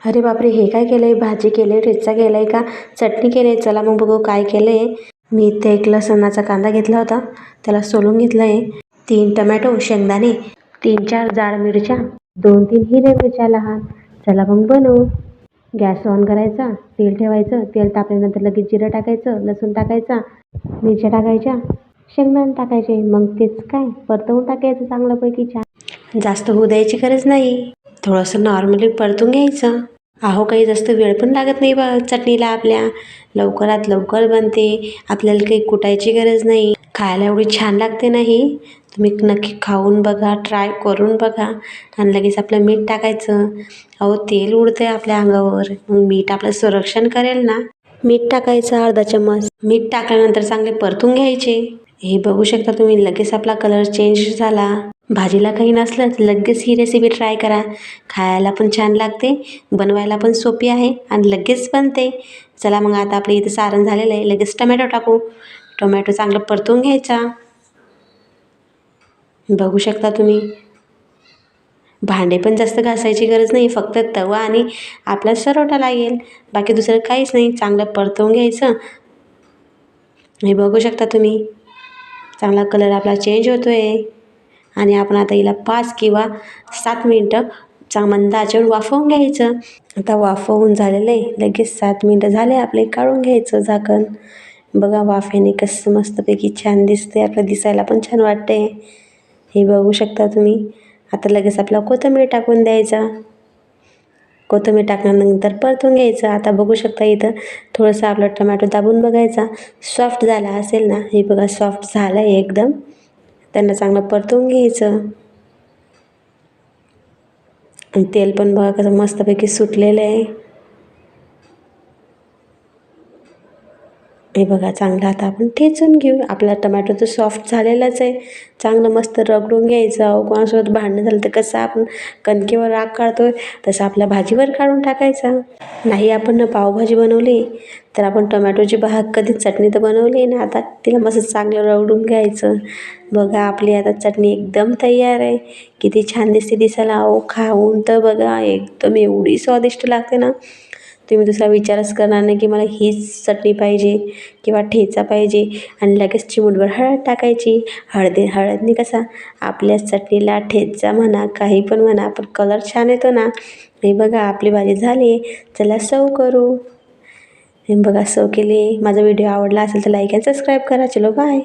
अरे बापरे, हे काय केलंय? भाजी केली, ठेचा केलाय का चटणी केली? चला मग बघू काय केलंय. मी इथे एक लसणाचा कांदा घेतला होता, त्याला सोलून घेतलंय. 3 टमॅटो, शेंगदाणे, 3-4 जाड मिरच्या, 2-3 हिरव्या मिरच्या लहान. चला मग बनवू. गॅस ऑन करायचा, तेल ठेवायचं. तेल तापल्यानंतर लगेच जिरं टाकायचं, लसूण टाकायचा, मिरच्या टाकायच्या, शेंगदाणे टाकायचे. मग तेच काय परतवून टाकायचं चांगल्यापैकी छान. जास्त होऊ द्यायची गरज नाही, थोडंसं नॉर्मली परतून घ्यायचं. अहो, काही जास्त वेळ पण लागत नाही चटणीला आपल्या. लवकरात लवकर बनते, आपल्याला काही कुटायची गरज नाही. खायला एवढी छान लागते नाही, तुम्ही नक्की खाऊन बघा, ट्राय करून बघा. आणि लगेच आपलं मीठ टाकायचं. अहो, तेल उडतंय आपल्या अंगावर, मग मीठ आपलं संरक्षण करेल ना. मीठ टाकायचं अर्धा चम्मच. मीठ टाकल्यानंतर चांगले परतून घ्यायचे. हे बघू शकता तुम्ही, लगेच आपला कलर चेंज झाला. भाजीला काही नसलं तर लगेच ही रेसिपी ट्राय करा. खायला पण छान लागते, बनवायला पण सोपी आहे आणि लगेच बनते. चला मग आता आपलं इथं सारण झालेलं आहे, लगेच टमॅटो टाकू. टोमॅटो चांगलं परतून घ्यायचा. बघू शकता तुम्ही, भांडे पण जास्त घासायची गरज नाही, फक्त तवा आणि आपला सरवटा लागेल, बाकी दुसरं काहीच नाही. चांगलं परतवून घ्यायचं. हे बघू शकता तुम्ही, चांगला कलर आपला चेंज होतोय. आणि आपण आता हिला 5 किंवा 7 मिनटं मंद आचेवर वाफवून घ्यायचं. आता वाफवून झालेलं आहे, लगेच 7 मिनटं झाले आपले. काढून घ्यायचं झाकण. बघा वाफेने कसं मस्तपैकी छान दिसते, आपलं दिसायला पण छान वाटते. हे बघू शकता तुम्ही. आता लगेच आपला कोथिंबीर टाकून द्यायचा. कोथिंबीर टाकल्यानंतर परतून घ्यायचं. आता बघू शकता इथं थोडंसं आपलं टमॅटो दाबून बघायचा, सॉफ्ट झाला असेल ना. हे बघा सॉफ्ट झालं आहे एकदम. त्यांना चांगलं परतून घ्यायचं. आणि तेल पण बघा कसं मस्तपैकी सुटलेलं आहे. हे बघा चांगलं आता आपण ठेचून घेऊ. आपला टमॅटो तर सॉफ्ट झालेलाच आहे. चांगलं मस्त रगडून घ्यायचं. अहो, कोणासोबत भांडणं झालं तर कसं आपण कणकेवर राग काढतोय, तसं आपल्या भाजीवर काढून टाकायचा. नाही आपण पावभाजी बनवली तर आपण टमॅटोची कधी चटणी तर बनवली ना, आता तिला मस्त चांगलं रगडून घ्यायचं. बघा आपली आता चटणी एकदम तयार आहे. किती छान दिसते दिसायला. अहो, खाऊन तर बघा, एकदम एवढी स्वादिष्ट लागते ना, तुम्ही दुसरा विचारच करणार नाही की मला हीच चटणी पाहिजे किंवा ठेचा पाहिजे. आणि लगेच चिमूटभर हळद टाकायची. हळदने कसा आपल्या चटणीला, ठेचा म्हणा, काही पण म्हणा, पण कलर छान येतो ना. हे बघा आपली भाजी झाली, चला सर्व करू. हे बघा सर्व केली. माझा व्हिडिओ आवडला असेल तर लाईक आणि सबस्क्राईब करा. चलो बाय.